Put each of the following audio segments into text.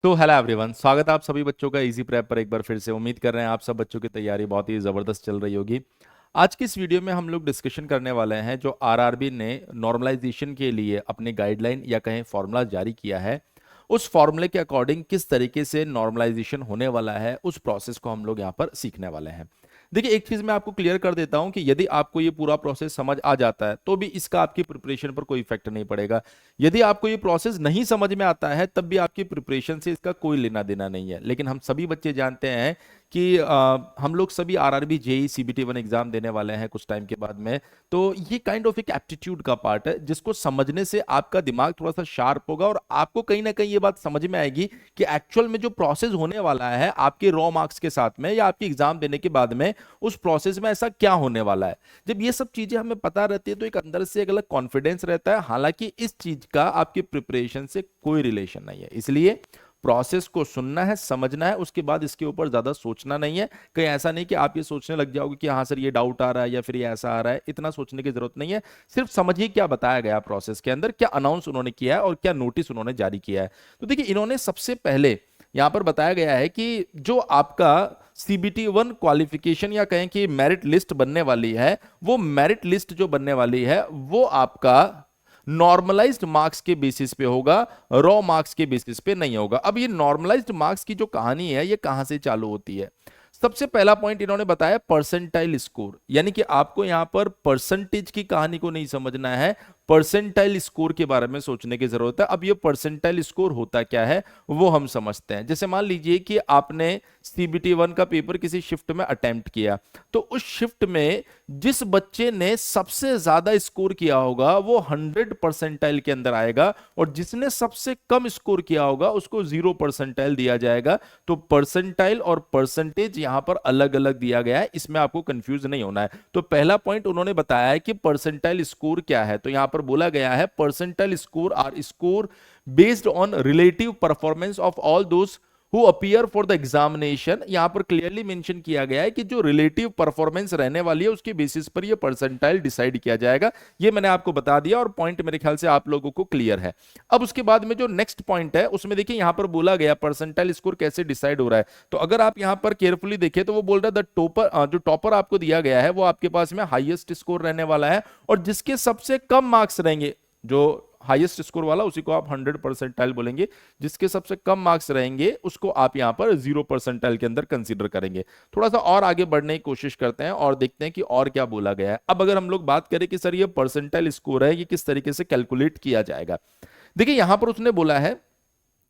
तो hello everyone, स्वागत है आप सभी बच्चों का इजी प्रेप पर एक बार फिर से। उम्मीद कर रहे हैं आप सब बच्चों की तैयारी बहुत ही ज़बरदस्त चल रही होगी। आज की इस वीडियो में हम लोग डिस्कशन करने वाले हैं जो आरआरबी ने नॉर्मलाइजेशन के लिए अपने गाइडलाइन या कहें फॉर्मूला जारी किया है, उस फॉर्मूले के अकॉर्डिंग किस तरीके से नॉर्मलाइजेशन होने वाला है, उस प्रोसेस को हम लोग यहाँ पर सीखने वाले हैं। देखिए, एक चीज मैं आपको क्लियर कर देता हूं कि यदि आपको ये पूरा प्रोसेस समझ आ जाता है तो भी इसका आपकी प्रिपरेशन पर कोई इफेक्ट नहीं पड़ेगा। यदि आपको ये प्रोसेस नहीं समझ में आता है तब भी आपकी प्रिपरेशन से इसका कोई लेना देना नहीं है। लेकिन हम सभी बच्चे जानते हैं कि हम लोग सभी RRB JE CBT one exam देने वाले हैं कुछ टाइम के बाद में। तो ये काइंड ऑफ एक एप्टीट्यूड का पार्ट है जिसको समझने से आपका दिमाग थोड़ा सा शार्प होगा और आपको कहीं ना कहीं ये बात समझ में आएगी कि एक्चुअल में जो प्रोसेस होने वाला है आपके रॉ मार्क्स के साथ में या आपके एग्जाम देने के बाद में, उस प्रोसेस में ऐसा क्या होने वाला है। जब ये सब चीजें हमें पता रहती है तो एक अंदर से एक अलग कॉन्फिडेंस रहता है। हालांकि इस चीज का आपकी प्रिपरेशन से कोई रिलेशन नहीं है, इसलिए प्रोसेस को सुनना है, समझना है, उसके बाद इसके ऊपर ज्यादा सोचना नहीं है। कहीं ऐसा नहीं कि आप ये सोचने लग जाओगे कि हाँ सर ये डाउट आ रहा है या फिर ये ऐसा आ रहा है। इतना सोचने की जरूरत नहीं है। सिर्फ समझिए क्या बताया गया प्रोसेस के अंदर, क्या अनाउंस उन्होंने किया है और क्या नोटिस उन्होंने जारी किया है। तो देखिए, इन्होंने सबसे पहले यहां पर बताया गया है कि जो आपका सीबीटी वन क्वालिफिकेशन या कहें कि मेरिट लिस्ट बनने वाली है, वो मेरिट लिस्ट जो बनने वाली है वो आपका नॉर्मलाइज्ड मार्क्स के बेसिस पे होगा, रॉ मार्क्स के बेसिस पे नहीं होगा। अब ये नॉर्मलाइज्ड मार्क्स की जो कहानी है ये कहां से चालू होती है। सबसे पहला पॉइंट इन्होंने बताया परसेंटाइल स्कोर, यानी कि आपको यहां पर परसेंटेज की कहानी को नहीं समझना है, परसेंटाइल स्कोर के बारे में सोचने की जरूरत है। अब ये परसेंटाइल स्कोर होता क्या है वो हम समझते हैं। जैसे मान लीजिए कि आपने सीबीटी वन का पेपर किसी शिफ्ट में अटेम्प्ट किया, तो उस शिफ्ट में जिस बच्चे ने सबसे ज्यादा स्कोर किया होगा वो 100 परसेंटाइल के अंदर आएगा और जिसने सबसे कम स्कोर किया होगा उसको 0 परसेंटाइल दिया जाएगा। तो परसेंटाइल और परसेंटेज यहां पर अलग अलग दिया गया है, इसमें आपको कंफ्यूज नहीं होना है। तो पहला पॉइंट उन्होंने बताया है कि परसेंटाइल स्कोर क्या है। तो यहां पर बोला गया है percentile score are score based on relative performance of all those who appear for the examination. यहां पर क्लियरली मेंशन किया गया है कि जो रिलेटिव परफॉर्मेंस रहने वाली है उसके बेसिस पर ये परसेंटाइल डिसाइड किया जाएगा। ये मैंने आपको बता दिया और पॉइंट मेरे ख्याल से आप लोगों को क्लियर है। अब उसके बाद में जो नेक्स्ट पॉइंट है उसमें देखिए यहां पर बोला गया परसेंटाइल स्कोर कैसे डिसाइड हो रहा है। तो अगर आप यहां पर केयरफुली देखें तो वो बोल रहा है द टॉपर, जो टॉपर आपको दिया गया है वो आपके पास में हाईएस्ट स्कोर रहने वाला है और जिसके सबसे कम मार्क्स रहेंगे, जो हाईएस्ट स्कोर वाला उसी को आप 100 परसेंटाइल बोलेंगे, जिसके सबसे कम मार्क्स रहेंगे उसको आप यहां पर 0 परसेंटाइल के अंदर कंसीडर करेंगे। थोड़ा सा और आगे बढ़ने की कोशिश करते हैं और देखते हैं कि और क्या बोला गया है। अब अगर हम लोग बात करें कि सर ये परसेंटाइल स्कोर है ये किस तरीके से कैलकुलेट किया जाएगा, देखिए यहां पर उसने बोला है,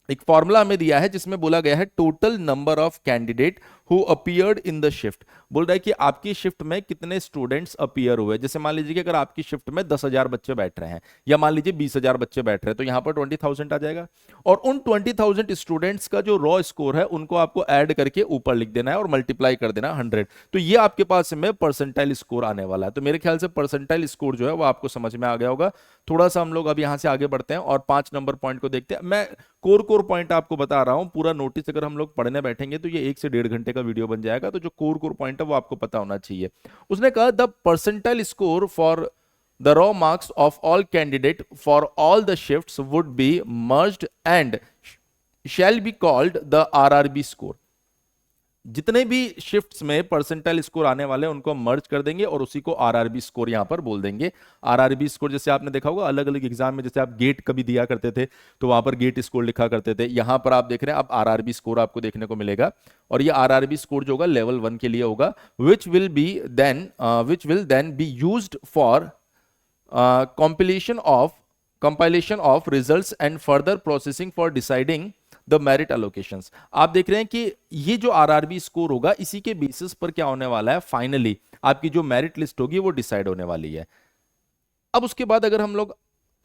एक फॉर्मूला हमें दिया है जिसमें बोला गया है total number of candidate who appeared in the shift. बोल रहा है कि आपकी शिफ्ट में कितने स्टूडेंट्स अपीयर हुए। जैसे मान लीजिए कि अगर आपकी शिफ्ट में 10,000 बच्चे बैठ रहे हैं या मान लीजिए 20,000 बच्चे बैठ रहे हैं तो यहां पर 20,000 आ जाएगा और उन 20,000 स्टूडेंट्स का जो रॉ स्कोर है उनको आपको ऐड करके ऊपर लिख देना है और मल्टीप्लाई कर देना 100। तो ये आपके पास में परसेंटाइल स्कोर आने वाला है। तो मेरे ख्याल से परसेंटाइल स्कोर जो है वो आपको समझ में आ गया होगा। थोड़ा सा हम लोग अब यहां से आगे बढ़ते हैं और 5 नंबर पॉइंट को देखते हैं। मैं कोर कोर पॉइंट आपको बता रहा हूं, पूरा नोटिस अगर हम लोग पढ़ने बैठेंगे तो ये 1 से 1.5 घंटे का वीडियो बन जाएगा। तो जो कोर कोर पॉइंट है वो आपको पता होना चाहिए। उसने कहा the percentile score for the raw marks of all candidate for all the shifts would be merged and shall be called the RRB score. जितने भी शिफ्ट्स में परसेंटाइल स्कोर आने वाले हैं उनको मर्ज कर देंगे और उसी को आरआरबी स्कोर यहां पर बोल देंगे। आरआरबी स्कोर जैसे आपने देखा होगा अलग अलग एग्जाम में, जैसे आप गेट कभी दिया करते थे तो वहां पर गेट स्कोर लिखा करते थे, यहां पर आप देख रहे हैं अब आरआरबी स्कोर आपको देखने को मिलेगा। और ये आरआरबी स्कोर जो होगा लेवल 1 के लिए होगा, which will then be used for compilation of results and further processing for deciding the merit allocations. आप देख रहे हैं कि ये जो आरआरबी स्कोर होगा इसी के बेसिस पर क्या होने वाला है, फाइनली आपकी जो मेरिट लिस्ट होगी वो डिसाइड होने वाली है। अब उसके बाद अगर हम लोग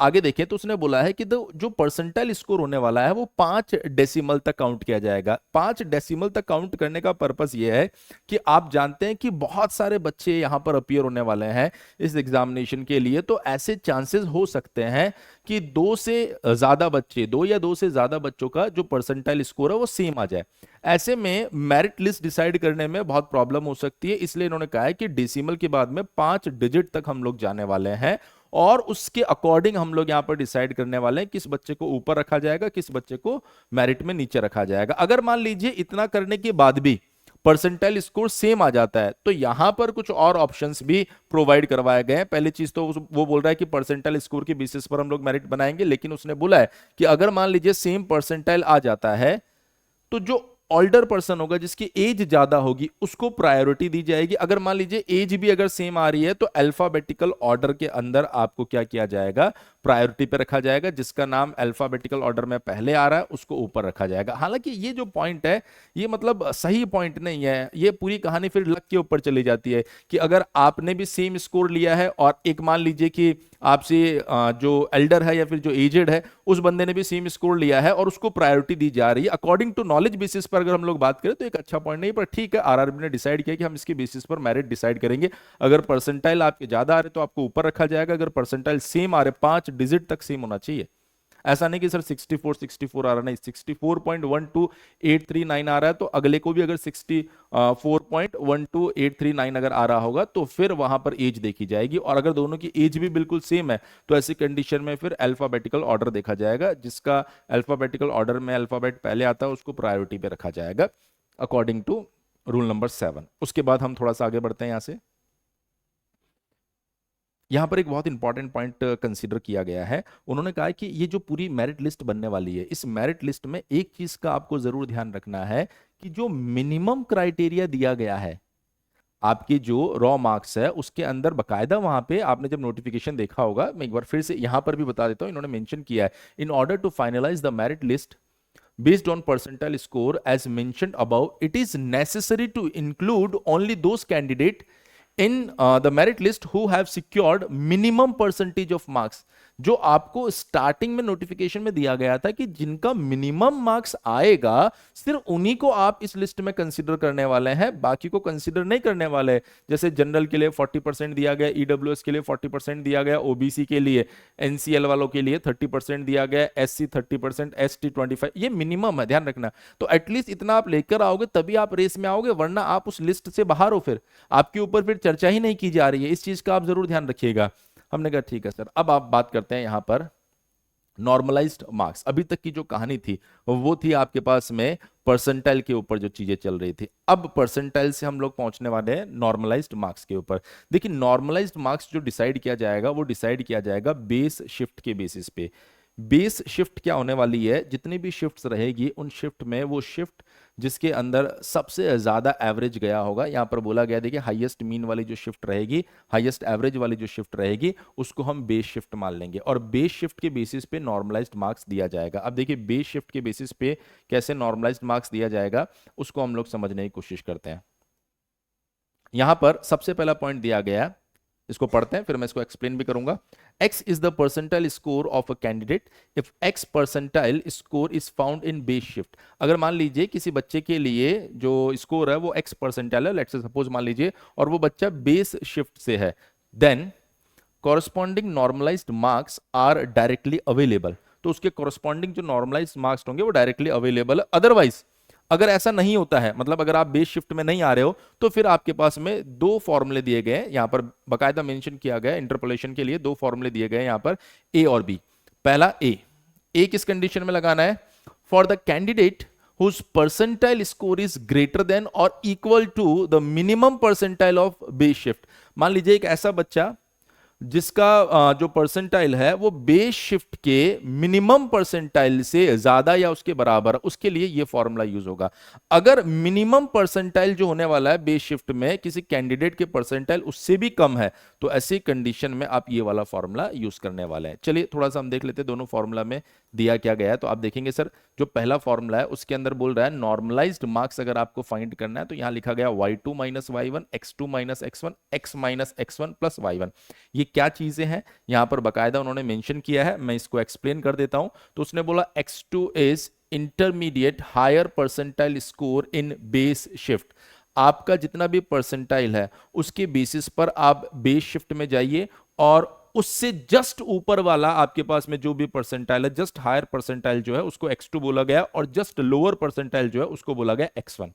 आगे देखें तो उसने बोला है कि जो परसेंटाइल स्कोर होने वाला है वो 5 डेसिमल तक काउंट किया जाएगा। 5 डेसिमल तक काउंट करने का पर्पस ये है कि आप जानते हैं कि बहुत सारे बच्चे यहां पर अपीयर होने वाले हैं इस एग्जामिनेशन के लिए। तो ऐसे चांसेस हो सकते हैं कि 2 से ज्यादा बच्चे, 2 या 2 से ज्यादा बच्चों का जो परसेंटाइल स्कोर है वो सेम आ जाए। ऐसे में मेरिट लिस्ट डिसाइड करने में बहुत प्रॉब्लम हो सकती है, इसलिए इन्होंने कहा है कि डेसिमल के बाद में 5 डिजिट तक हम लोग जाने वाले हैं और उसके अकॉर्डिंग हम लोग यहाँ पर डिसाइड करने वाले हैं किस बच्चे को ऊपर रखा जाएगा, किस बच्चे को मेरिट में नीचे रखा जाएगा। अगर मान लीजिए इतना करने के बाद भी परसेंटाइल स्कोर सेम आ जाता है तो यहां पर कुछ और ऑप्शंस भी प्रोवाइड करवाए गए हैं। पहली चीज तो वो बोल रहा है कि परसेंटाइल स्कोर के बेसिस पर हम लोग मेरिट बनाएंगे, लेकिन उसने बोला है कि अगर मान लीजिए सेम परसेंटाइल आ जाता है तो जो ओल्डर पर्सन होगा, जिसकी एज ज्यादा होगी, उसको प्रायोरिटी दी जाएगी। अगर मान लीजिए एज भी अगर सेम आ रही है तो अल्फाबेटिकल ऑर्डर के अंदर आपको क्या किया जाएगा, प्रायोरिटी पे रखा जाएगा। जिसका नाम अल्फाबेटिकल ऑर्डर में पहले आ रहा है उसको ऊपर रखा जाएगा। हालांकि ये जो पॉइंट है ये मतलब सही पॉइंट नहीं है, ये पूरी कहानी फिर लक के ऊपर चली जाती है कि अगर आपने भी सेम स्कोर लिया है और एक मान लीजिए कि आपसे जो एल्डर है या फिर जो एजेड है उस बंदे ने भी सेम स्कोर लिया है और उसको प्रायोरिटी दी जा रही है अकॉर्डिंग टू नॉलेज बेसिस पर, अगर हम लोग बात करें तो एक अच्छा पॉइंट नहीं, पर ठीक है आरआरबी ने डिसाइड किया कि हम इसके बेसिस पर मेरिट डिसाइड करेंगे। अगर परसेंटाइल आपके ज्यादा आ रहे तो आपको ऊपर रखा जाएगा, अगर परसेंटाइल सेम आ रहे 5 डिजिट तक सेम होना चाहिए। ऐसा नहीं कि सर 64 आ रहा, नहीं 64.12839 आ रहा है तो अगले को भी अगर 64.12839 अगर आ रहा होगा तो फिर वहां पर एज देखी जाएगी। और अगर दोनों की एज भी बिल्कुल सेम है तो ऐसी कंडीशन में फिर अल्फाबेटिकल ऑर्डर देखा जाएगा। जिसका अल्फाबेटिकल ऑर्डर में अल्फाबेट पहले आता है उसको प्रायोरिटी पे रखा जाएगा अकॉर्डिंग टू रूल नंबर 7। उसके बाद हम थोड़ा सा आगे बढ़ते हैं यहां से। यहां पर एक बहुत इंपॉर्टेंट पॉइंट कंसीडर किया गया है। उन्होंने कहा है कि ये जो पूरी मेरिट लिस्ट बनने वाली है, इस मेरिट लिस्ट में एक चीज का आपको जरूर ध्यान रखना है कि जो मिनिमम क्राइटेरिया दिया गया है, आपके जो रॉ मार्क्स है उसके अंदर बकायदा वहां पे आपने जब नोटिफिकेशन देखा होगा, मैं एक बार फिर से यहां पर भी बता देता हूं, इन्होंने मेंशन किया है in order to finalise the merit list based on percentile score as mentioned above, it is necessary to include only those candidate in the merit list who have secured minimum percentage of marks। जो आपको starting में notification में दिया गया था कि जिनका minimum marks आएगा सिर्फ उन्हीं को आप इस लिस्ट में कंसीडर करने वाले हैं, बाकी को कंसीडर नहीं करने वाले। जैसे जनरल के लिए 40% दिया गया, ईडब्ल्यूएस के लिए 40% दिया गया, ओबीसी के लिए, एनसीएल वालों के लिए 30% दिया गया, एससी 30%, एसटी 25, ये मिनिमम है, ध्यान रखना। तो एटलीस्ट इतना आप लेकर आओगे तभी आप रेस में आओगे, वरना आप उस लिस्ट से बाहर हो, फिर आपके ऊपर फिर चर्चा ही नहीं की जा रही है। इस चीज का आप जरूर ध्यान रखिएगा। हमने कहा ठीक है सर। अब आप बात करते हैं यहां पर नॉर्मलाइज्ड मार्क्स। अभी तक की जो कहानी थी वो थी आपके पास में परसेंटाइल के ऊपर जो चीजें चल रही थी। अब परसेंटाइल से हम लोग पहुंचने वाले हैं नॉर्मलाइज्ड मार्क्स के ऊपर। देखिए नॉर्मलाइज्ड मार्क्स जो डिसाइड किया जाएगा वो डिसाइड किया जाएगा बेस शिफ्ट के बेसिस पे। बेस शिफ्ट क्या होने वाली है, जितनी भी शिफ्ट्स रहेगी उन शिफ्ट में वो शिफ्ट जिसके अंदर सबसे ज्यादा एवरेज गया होगा, यहां पर बोला गया देखिए हाईएस्ट मीन वाली जो शिफ्ट रहेगी, हाईएस्ट एवरेज वाली जो शिफ्ट रहेगी उसको हम बेस शिफ्ट मान लेंगे और बेस शिफ्ट के बेसिस पे नॉर्मलाइज्ड मार्क्स दिया जाएगा। अब देखिए बेस शिफ्ट के बेसिस पे कैसे नॉर्मलाइज्ड मार्क्स दिया जाएगा उसको हम लोग समझने की कोशिश करते हैं। यहां पर सबसे पहला पॉइंट दिया गया है, इसको पढ़ते हैं फिर मैं इसको एक्सप्लेन भी करूंगा। X is the percentile score of a candidate if X percentile score is found in base shift। अगर मान लीजिए किसी बच्चे के लिए जो स्कोर है वो X परसेंटाइल है, लेट्स से सपोज मान लीजिए, और वो बच्चा बेस शिफ्ट से है, then corresponding normalized marks are directly available। तो उसके corresponding जो normalized marks होंगे वो डायरेक्टली अवेलेबल है। अदरवाइज अगर ऐसा नहीं होता है, मतलब अगर आप बेस शिफ्ट में नहीं आ रहे हो तो फिर आपके पास में दो फॉर्मूले दिए गए हैं, यहां पर बकायदा मेंशन किया गया इंटरपोलेशन के लिए दो फॉर्मूले दिए गए हैं यहां पर, ए और बी। पहला ए किस कंडीशन में लगाना है, for the candidate whose percentile score is greater than or equal to the minimum percentile of base shift। मान लीजिए एक ऐसा बच्चा जिसका जो परसेंटाइल है वो बेस शिफ्ट के मिनिमम परसेंटाइल से ज्यादा या उसके बराबर, उसके लिए ये फॉर्मूला यूज होगा। अगर मिनिमम परसेंटाइल जो होने वाला है बेस शिफ्ट में किसी कैंडिडेट के परसेंटाइल उससे भी कम है तो ऐसी कंडीशन में आप ये वाला फॉर्मूला यूज करने वाले हैं। चलिए थोड़ा सा हम देख लेते हैं दोनों फॉर्मूला में दिया क्या गया है। तो आप देखेंगे सर जो पहला फॉर्मूला है उसके अंदर बोल रहा है नॉर्मलाइज्ड मार्क्स अगर आपको फाइंड करना है तो यहां लिखा गया y2 minus y1, x2 minus x1, x minus x1 plus y1। ये क्या चीजें हैं यहां पर बकायदा उन्होंने मेंशन किया है, मैं इसको एक्सप्लेन कर देता हूं। तो उसने बोला x2 is intermediate higher percentile score in base shift. आपका जितना भी परसेंटाइल है उसके बेसिस पर आप बेस शिफ्ट में जाइए और उससे जस्ट ऊपर वाला आपके पास में जो भी परसेंटाइल है, जस्ट हायर परसेंटाइल जो है उसको x2 बोला गया, और जस्ट लोअर परसेंटाइल जो है उसको बोला गया x1।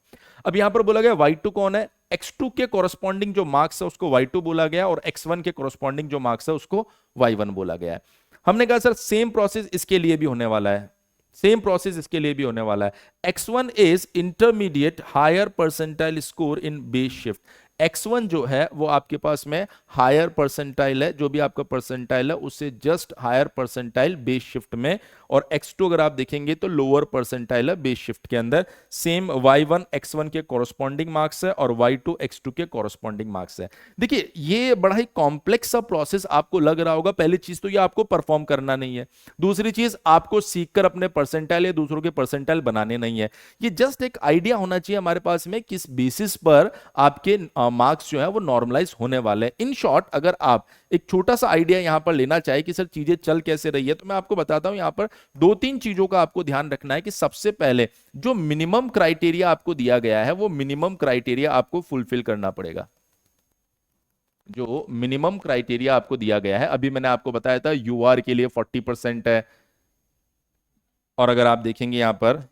अब यहां पर बोला गया y2 कौन है, x2 के कोरस्पॉन्डिंग जो मार्क्स है उसको y2 बोला गया, और x1 के कोरस्पॉन्डिंग जो मार्क्स है उसको y1 बोला गया है। हमने कहा सर सेम प्रोसेस इसके लिए भी होने वाला है, सेम प्रोसेस इसके लिए भी होने वाला है। x1 is intermediate higher percentile score in base shift. x1 जो है वो आपके पास में हायर परसेंटाइल है, जो भी आपका परसेंटाइल है उससे just higher percentile base shift में, और x2 अगर आप देखेंगे तो लोअर परसेंटाइल है बेस शिफ्ट के अंदर। सेम y1 x1 के कॉरस्पॉन्डिंग मार्क्स है और y2 x2 के कॉरस्पॉन्डिंग मार्क्स है। देखिए ये बड़ा ही कॉम्प्लेक्स सा प्रोसेस आपको लग रहा होगा। पहली चीज तो ये आपको परफॉर्म करना नहीं है, दूसरी चीज आपको सीखकर अपने परसेंटाइल या दूसरों के परसेंटाइल बनाने नहीं है। ये जस्ट एक आइडिया होना चाहिए हमारे पास में किस बेसिस पर आपके मार्क्स जो है वो नॉर्मलाइज होने वाले हैं। इन शॉर्ट अगर आप एक छोटा सा आइडिया यहां पर लेना चाहे कि सर चीजें चल कैसे रही है, तो मैं आपको बताता हूं यहां पर दो तीन चीजों का आपको ध्यान रखना है कि सबसे पहले जो मिनिमम क्राइटेरिया आपको दिया गया है वो मिनिमम क्राइटेरिया आपको फुलफिल करना पड़ेगा। जो मिनिमम क्राइटेरिया आपको दिया गया है, अभी मैंने आपको बताया था यूआर के लिए 40% है, और अगर आप देखेंगे यहां पर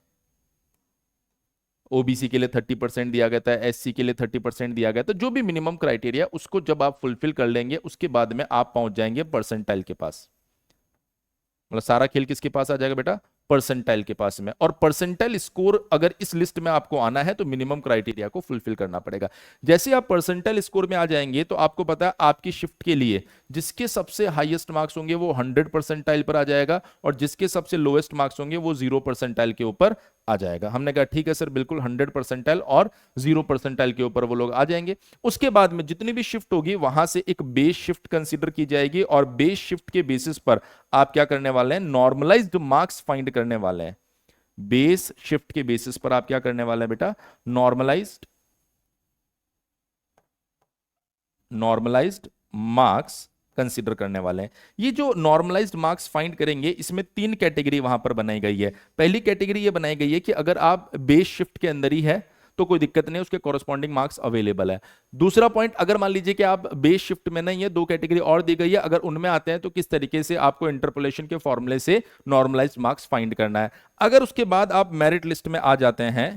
ओबीसी के लिए 30% दिया गया था, एससी के लिए 30% दिया गया था। जो भी मिनिमम क्राइटेरिया उसको जब आप फुलफिल कर लेंगे उसके बाद में आप पहुंच जाएंगे परसेंटाइल के पास। मतलब सारा खेल किसके पास आ जाएगा बेटा, परसेंटाइल के पास में। और परसेंटाइल स्कोर अगर इस लिस्ट में आपको आना है तो मिनिमम क्राइटेरिया को फुलफिल करना पड़ेगा। जैसे आप परसेंटाइल स्कोर में आ जाएंगे तो आपको पता है आपकी शिफ्ट के लिए जिसके सबसे हाईएस्ट मार्क्स होंगे वो 100 परसेंटाइल पर आ जाएगा, और जिसके सबसे लोएस्ट मार्क्स होंगे वो 0 परसेंटाइल के ऊपर आ जाएगा। हमने कहा ठीक है सर, बिल्कुल 100 परसेंटाइल और 0 परसेंटाइल के ऊपर वो लोग आ जाएंगे। उसके बाद में जितनी भी शिफ्ट होगी वहां से एक बेस शिफ्ट कंसीडर की जाएगी, और बेस शिफ्ट के बेसिस पर आप क्या करने वाले हैं, नॉर्मलाइज्ड मार्क्स फाइंड करने वाले हैं। बेस शिफ्ट के बेसिस पर आप क्या करने वाले हैं बेटा, नॉर्मलाइज्ड मार्क्स कंसीडर करने वाले हैं। ये जो नॉर्मलाइज्ड मार्क्स फाइंड करेंगे इसमें तीन कैटेगरी वहां पर बनाई गई है। पहली कैटेगरी ये बनाई गई है कि अगर आप बेस शिफ्ट के अंदर ही है तो कोई दिक्कत नहीं, उसके कॉरस्पॉन्डिंग मार्क्स अवेलेबल है। दूसरा पॉइंट, अगर मान लीजिए कि आप बेस शिफ्ट में नहीं है, दो कैटेगरी और दी गई है, अगर उनमें आते हैं तो किस तरीके से आपको इंटरपोलेशन के फॉर्मूले से नॉर्मलाइज्ड मार्क्स फाइंड करना है। अगर उसके बाद आप मेरिट लिस्ट में आ जाते हैं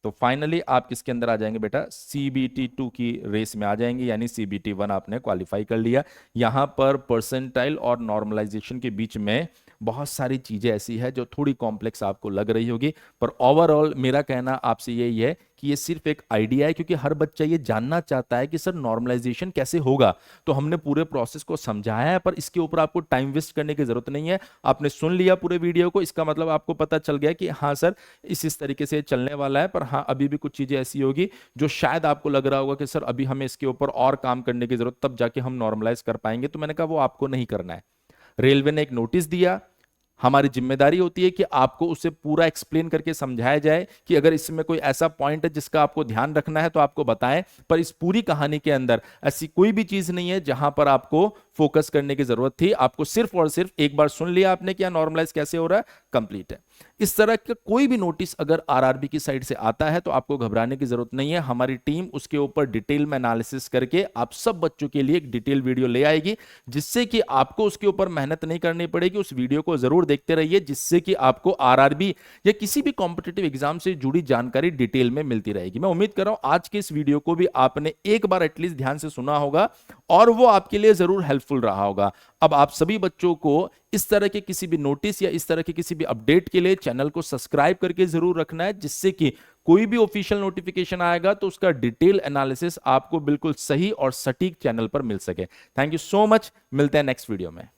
तो फाइनली आप किसके अंदर आ जाएंगे बेटा, सीबीटी 2 की रेस में आ जाएंगे, यानी सीबीटी 1 आपने क्वालिफाई कर लिया। यहां पर परसेंटाइल और नॉर्मलाइजेशन के बीच में बहुत सारी चीजें ऐसी है जो थोड़ी कॉम्प्लेक्स आपको लग रही होगी, पर ओवरऑल मेरा कहना आपसे यही है कि ये सिर्फ एक आइडिया है, क्योंकि हर बच्चा ये जानना चाहता है कि सर नॉर्मलाइजेशन कैसे होगा। तो हमने पूरे प्रोसेस को समझाया है, पर इसके ऊपर आपको टाइम वेस्ट करने की जरूरत नहीं है। आपने सुन लिया पूरे वीडियो को, इसका मतलब आपको पता चल गया कि हाँ सर इस तरीके से चलने वाला है। पर हाँ अभी भी कुछ चीजें ऐसी होगी जो शायद आपको लग रहा होगा कि सर अभी हमें इसके ऊपर और काम करने की जरूरत, तब जाके हम नॉर्मलाइज कर पाएंगे। तो मैंने कहा वो आपको नहीं करना है। रेलवे ने एक नोटिस दिया, हमारी जिम्मेदारी होती है कि आपको उसे पूरा एक्सप्लेन करके समझाया जाए कि अगर इसमें कोई ऐसा पॉइंट है जिसका आपको ध्यान रखना है तो आपको बताएं। पर इस पूरी कहानी के अंदर ऐसी कोई भी चीज नहीं है जहां पर आपको फोकस करने की जरूरत थी। आपको सिर्फ और सिर्फ एक बार सुन लिया आपने क्या नॉर्मलाइज कैसे हो रहा है, कंप्लीट है। इस तरह का कोई भी नोटिस अगर आरआरबी की साइड से आता है तो आपको घबराने की जरूरत नहीं है। हमारी टीम उसके ऊपर डिटेल में एनालिसिस करके आप सब बच्चों के लिए एक डिटेल वीडियो ले आएगी, जिससे कि आपको उसके ऊपर मेहनत नहीं करनी पड़ेगी। उस वीडियो को जरूर देखते रहिए, जिससे कि आपको आरआरबी या किसी भी कॉम्पिटिटिव एग्जाम से जुड़ी जानकारी डिटेल में मिलती रहेगी। मैं उम्मीद कर रहा हूं आज के इस वीडियो को भी आपने एक बार एटलीस्ट ध्यान से सुना होगा और वो आपके लिए जरूर हेल्पफुल रहा होगा। अब आप सभी बच्चों को इस तरह के किसी भी नोटिस या इस तरह के किसी भी अपडेट के लिए चैनल को सब्सक्राइब करके जरूर रखना है, जिससे कि कोई भी ऑफिशियल नोटिफिकेशन आएगा तो उसका डिटेल एनालिसिस आपको बिल्कुल सही और सटीक चैनल पर मिल सके। थैंक यू सो मच, मिलते हैं नेक्स्ट वीडियो में।